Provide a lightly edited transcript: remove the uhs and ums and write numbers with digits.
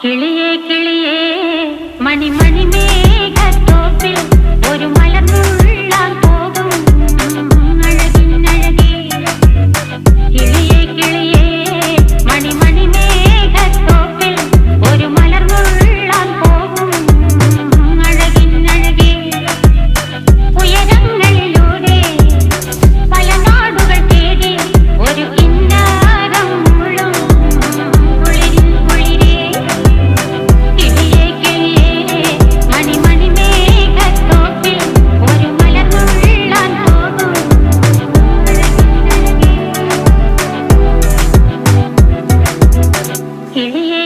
കിളിയേ കിളിയേ മണിമണി മേഘത്തോപ്പിൽ ഒരു മലർന്നുള്ളാൻ പോകും അഴകിനഴകേ. കിളിയേ കിളിയേ മണിമണി മേഘത്തോപ്പിൽ ഒരു മലർന്നുള്ളാൻ പോകും അഴകിനഴകേ. ഉയരങ്ങളിലൂടെ പല നാടുകൾ തേടി ഒരു കിന്നാരം മുള്ളും കുളിരിൻ കുളിരേ. കിളിയേ കിളിയേ മണിമണി മേഘത്തോപ്പിൽ ഒരു മലർന്നുള്ളാൻ പോകും അഴകിനഴകേ. കിളിയേ